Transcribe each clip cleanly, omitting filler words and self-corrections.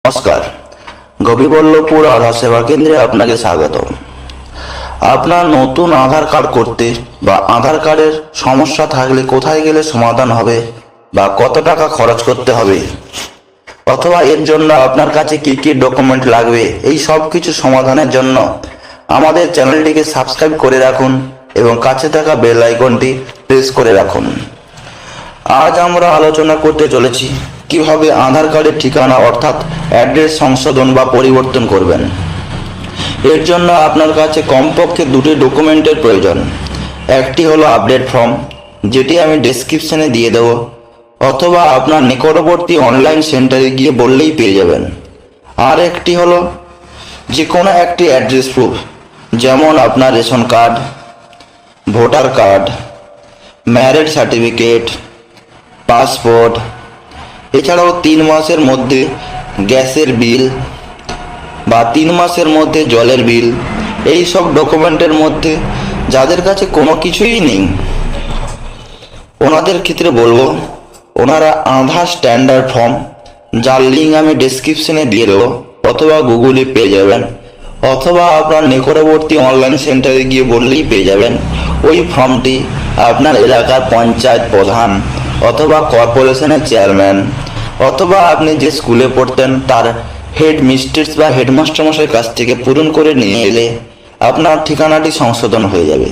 নমস্কার, গোপীবল্লভপুর আধার সেবা কেন্দ্রে আপনাকে স্বাগত। আপনার নতুন আধার কার্ড করতে বা আধার কার্ডের সমস্যা থাকলে কোথায় গেলে সমাধান হবে বা কত টাকা খরচ করতে হবে, অথবা এর জন্য আপনার কাছে কি কি ডকুমেন্ট লাগবে, এই সব কিছু সমাধানের জন্য আমাদের চ্যানেলটিকে সাবস্ক্রাইব করে রাখুন এবং কাছে থাকা বেল আইকনটি প্রেস করে রাখুন। আজ আমরা আলোচনা করতে চলেছি কিভাবে আধার কার্ডের ঠিকানা অর্থাৎ অ্যাড্রেস সংশোধন বা পরিবর্তন করবেন। এর জন্য আপনার কাছে কমপক্ষে দুটি ডকুমেন্টের প্রয়োজন। একটি হলো আপডেট ফর্ম, যেটি আমি ডেসক্রিপশনে দিয়ে দেবো, অথবা আপনার নিকটবর্তী অনলাইন সেন্টারে গিয়ে বললেই পেয়ে যাবেন। আর একটি হলো যে কোনো একটি অ্যাড্রেস প্রুফ, যেমন আপনার ration card, voter card, marriage certificate, passport, এছাড়াও 3 মাসের মধ্যে গ্যাসের বিল বা 3 মাসের মধ্যে জলের বিল। এই সব ডকুমেন্টের মধ্যে যাদের কাছে কোনো কিছুই নেই, ওনাদের ক্ষেত্রে বলবো ওনারা আধার স্ট্যান্ডার্ড ফর্ম, যার লিঙ্ক আমি ডেসক্রিপশনে দিয়ে দেবো, অথবা গুগলে পেয়ে যাবেন, অথবা আপনার নিকটবর্তী অনলাইন সেন্টারে গিয়ে বললেই পেয়ে যাবেন। ওই ফর্মটি আপনার এলাকার পঞ্চায়েত প্রধান অথবা কর্পোরেশনের চেয়ারম্যান, অথবা আপনি যে স্কুলে পড়তেন তার হেড মিস্ট্রেস বা হেডমাস্টার মশাইয়ের কাছ থেকে পূরণ করে নিয়ে এলে আপনার ঠিকানাটি সংশোধন হয়ে যাবে।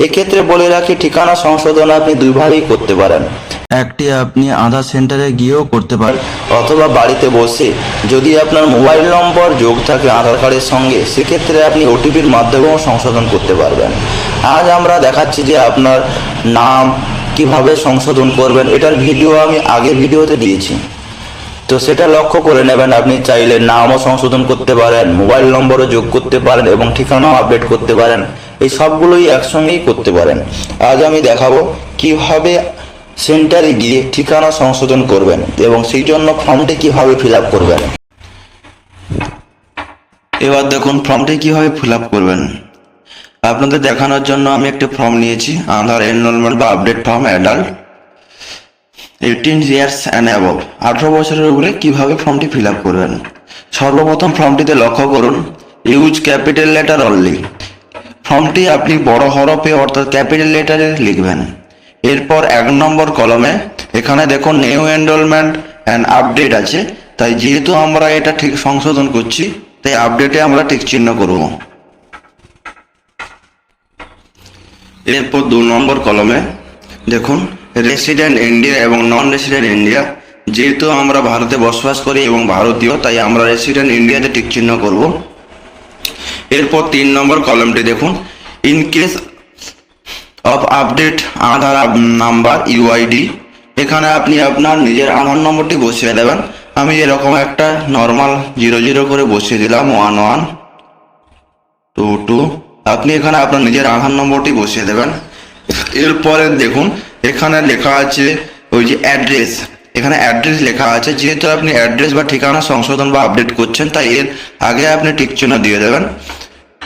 এক্ষেত্রে বলে রাখি, ঠিকানা সংশোধন আপনি দুইভাবেই করতে পারেন। একটি আপনি আধার সেন্টারে গিয়েও করতে পারেন, অথবা বাড়িতে বসে যদি আপনার মোবাইল নম্বর যোগ থাকে আধার কার্ডের সঙ্গে, সেক্ষেত্রে আপনি ওটিপির মাধ্যমেও সংশোধন করতে পারবেন। আজ আমরা দেখাচ্ছি যে আপনার নাম কিভাবে সংশোধন করবেন। এটার ভিডিও আমি আগের ভিডিওতে দিয়েছি, তো সেটা লক্ষ্য করে নেবেন। আপনি চাইলে নামও সংশোধন করতে পারেন, মোবাইল নম্বরও যোগ করতে পারেন এবং ঠিকানাও আপডেট করতে পারেন। এই সবগুলোই একসঙ্গেই করতে পারেন। আজ আমি দেখাবো কিভাবে সেন্টারে গিয়ে ঠিকানা সংশোধন করবেন এবং সেই জন্য ফর্মটি কিভাবে ফিল আপ করবেন। এবার দেখুন ফর্মটি কিভাবে ফিল আপ করবেন। আপনাদের দেখানোর জন্য আমি একটা ফর্ম নিয়েছি, আধার এনরোলমেন্ট বা update form adult 18 years and above, 18 বছরের উপরে কিভাবে ফর্মটি ফিল আপ করবেন। সর্বপ্রথম ফর্মটিতে লক্ষ্য করুন ইউজ ক্যাপিটাল লেটার অনলি। ফর্মটি আপনি বড় হরফে অর্থাৎ ক্যাপিটাল লেটারে লিখবেন। এরপর 1 নম্বর কলমে এখানে দেখুন নিউ এনরোলমেন্ট অ্যান্ড আপডেট আছে, তাই যেহেতু আমরা এটা ঠিক সংশোধন করছি তাই আপডেটে আমরা টিক চিহ্ন করব। এরপর 2 নম্বর কলমে দেখুন রেসিডেন্ট ইন্ডিয়া এবং নন রেসিডেন্ট ইন্ডিয়া, যেহেতু আমরা ভারতে বসবাস করি এবং ভারতীয়, তাই আমরা রেসিডেন্ট ইন্ডিয়াতে টিক চিহ্ন করব। এরপর 3 নম্বর কলমটি দেখুন in case of update Aadhaar number UID, এখানে আপনি আপনার নিজের আধার নম্বরটি বসিয়ে দেবেন। আমি এরকম একটা নর্মাল 00 করে বসিয়ে দিলাম, 1122। আপনি এখানে আপনার নিজের আধার নম্বরটি বসিয়ে দেবেন। এরপরে দেখুন এখানে লেখা আছে ওই যে অ্যাড্রেস, এখানে অ্যাড্রেস লেখা আছে। যেহেতু আপনি অ্যাড্রেস বা ঠিকানা সংশোধন বা আপডেট করছেন, তাই এর আগে আপনি টিক চিহ্ন দিয়ে দেবেন।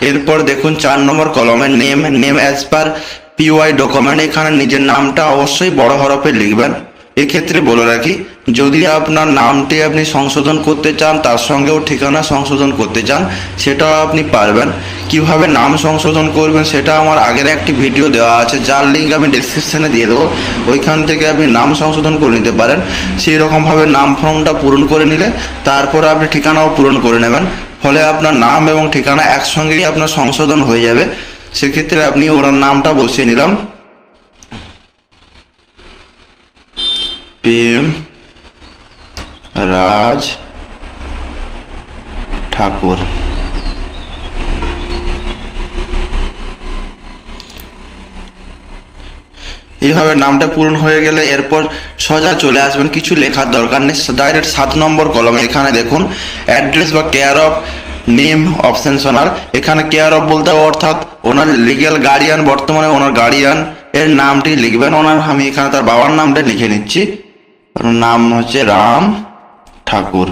এরপর দেখুন 4 নম্বর কলমে name as per PY document, এখানে নিজের নামটা অবশ্যই বড় হরফে লিখবেন। এক্ষেত্রে বলে রাখি, যদি আপনার নামটি আপনি সংশোধন করতে চান, তার সঙ্গেও ঠিকানা সংশোধন করতে চান, সেটাও আপনি পারবেন। কিভাবে নাম সংশোধন করবেন সেটা আমার আগের একটি ভিডিও দেওয়া আছে, যার লিঙ্ক আমি ডেসক্রিপশনে দিয়ে দেবো। ওইখান থেকে আপনি নাম সংশোধন করে নিতে পারেন। সেই রকমভাবে নাম ফর্মটা পূরণ করে নিলে তারপরে আপনি ঠিকানাও পূরণ করে নেবেন, ফলে আপনার নাম এবং ঠিকানা একসঙ্গেই আপনার সংশোধন হয়ে যাবে। সেক্ষেত্রে আপনি ওনার নামটা বসিয়ে নিলাম, প্রেম রাজ ঠাকুর। এইভাবে নামটা পূরণ হয়ে গেলে এরপর সোজা চলে আসবেন, কিছু লেখার দরকার নেই, ডাইরেক্ট 7 নম্বর কলমে এখানে দেখুন অ্যাড্রেস বা কেয়ার অফ নেম অপশনস ওনার। এখানে কেয়ার অফ বলতে অর্থাৎ ওনার লিগ্যাল গার্ডিয়ান, বর্তমানে ওনার গার্ডিয়ান এর নামটি লিখবেন। ওনার আমি এখানে তার বাবার নামটা লিখে নিচ্ছি, নাম হচ্ছে রাম ঠাকুর।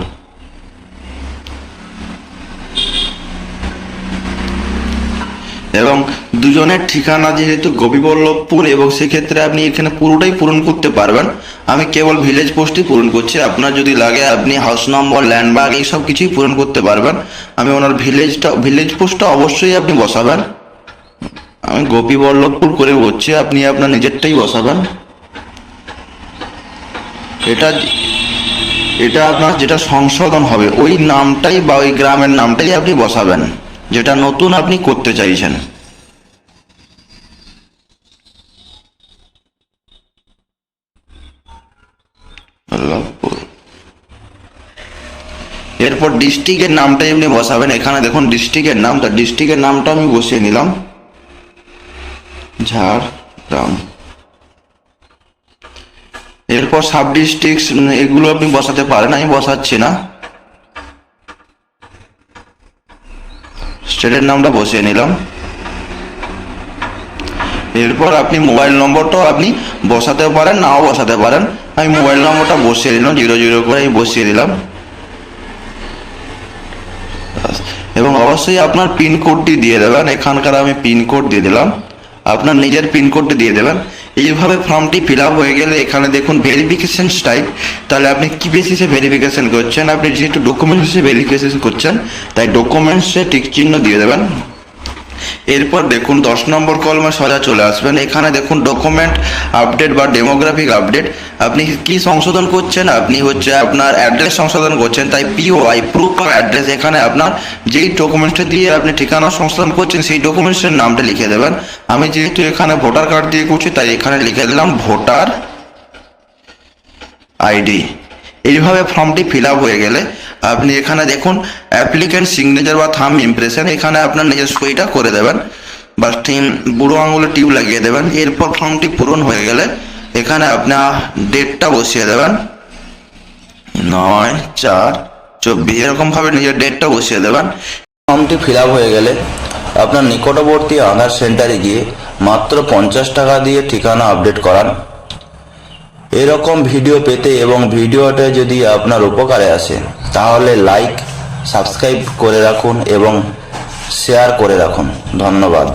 এবং দুজনের ঠিকানা যেহেতু গোপীবল্লভপুর, এবং সেক্ষেত্রে আপনি এখানে পুরোটাই পূরণ করতে পারবেন। আমি কেবল ভিলেজ পোস্টই পূরণ করছি, আপনার যদি লাগে আপনি হাউস নম্বর, ল্যান্ডমার্ক এইসব কিছুই পূরণ করতে পারবেন। আমি ওনার ভিলেজ পোস্টটা অবশ্যই আপনি বসাবেন। আমি গোপীবল্লভপুর করে বলছি, আপনি আপনার নিজেরটাই বসাবেন। এটা আপনার যেটা সংশোধন হবে ওই নামটাই বা ওই গ্রামের নামটাই আপনি বসাবেন, যেটা নতুন আপনি করতে চাইছেন। এরপর ডিস্ট্রিক্টের নামটাই আপনি বসাবেন। এখানে দেখুন ডিস্ট্রিক্টের নাম, তার ডিস্ট্রিক্টের নামটা আমি বসিয়ে নিলাম, ঝাড়গ্রাম। এরপর সাব ডিস্ট্রিক্ট এগুলো আপনি বসাতে পারেন, আমি বসাচ্ছি না। স্টেটের নামটা বসিয়ে নিলাম। এরপর আপনি মোবাইল নম্বরটাও আপনি বসাতে পারেন, নাও বসাতে পারেন। আমি মোবাইল নম্বরটা বসিয়ে দিলাম, 00 করে আমি বসিয়ে দিলাম। এবং অবশ্যই আপনার পিনকোডটি দিয়ে দেবেন। এখানকার আমি পিনকোড দিয়ে দিলাম, আপনার নিজের পিনকোডটি দিয়ে দেবেন। এইভাবে ফর্মটি ফিল আপ হয়ে গেলে এখানে দেখুন ভেরিফিকেশন টাইপ, তাহলে আপনি কি বেসিসে ভেরিফিকেশন করছেন। আপনি যেহেতু ডকুমেন্টসে ভেরিফিকেশন করছেন তাই ডকুমেন্টসে টিক চিহ্ন দিয়ে দেবেন। এরপর দেখুন 10 নম্বর কলমে সোজা চলে আসবেন। এখানে দেখুন ডকুমেন্ট আপডেট বা ডেমোগ্রাফিক আপডেট। আপনি কি সংশোধন করছেন, আপনি হচ্ছে আপনার অ্যাড্রেস সংশোধন করছেন, তাই পিওআই প্রুফ অফ অ্যাড্রেস, এখানে আপনার যেই ডকুমেন্টসটা দিয়ে আপনি ঠিকানা সংশোধন করছেন সেই ডকুমেন্টসের নামটা লিখে দেবেন। আমি যেহেতু এখানে ভোটার কার্ড দিয়ে করছি তাই এখানে লিখে দিলাম ভোটার আইডি। এইভাবে ফর্মটি ফিল আপ হয়ে গেলে আপনি এখানে দেখুন অ্যাপ্লিক্যান্ট সিগনেচার বা থাম্ব ইমপ্রেশন, এখানে আপনার নিজের সইটা করে দেবেন বা বুড়ো আঙুলে টিউব লাগিয়ে দেবেন। এরপর ফর্মটি পূরণ হয়ে গেলে এখানে আপনার ডেটটা বসিয়ে দেবেন, 9/4/24, এরকমভাবে নিজের ডেটটা বসিয়ে দেবেন। ফর্মটি ফিল আপ হয়ে গেলে আপনার নিকটবর্তী আধার সেন্টারে গিয়ে মাত্র 50 টাকা দিয়ে ঠিকানা আপডেট করান। এরকম ভিডিও পেতে এবং ভিডিওটা যদি আপনার উপকারে আসে তাহলে লাইক, সাবস্ক্রাইব করে রাখুন এবং শেয়ার করে রাখুন। ধন্যবাদ।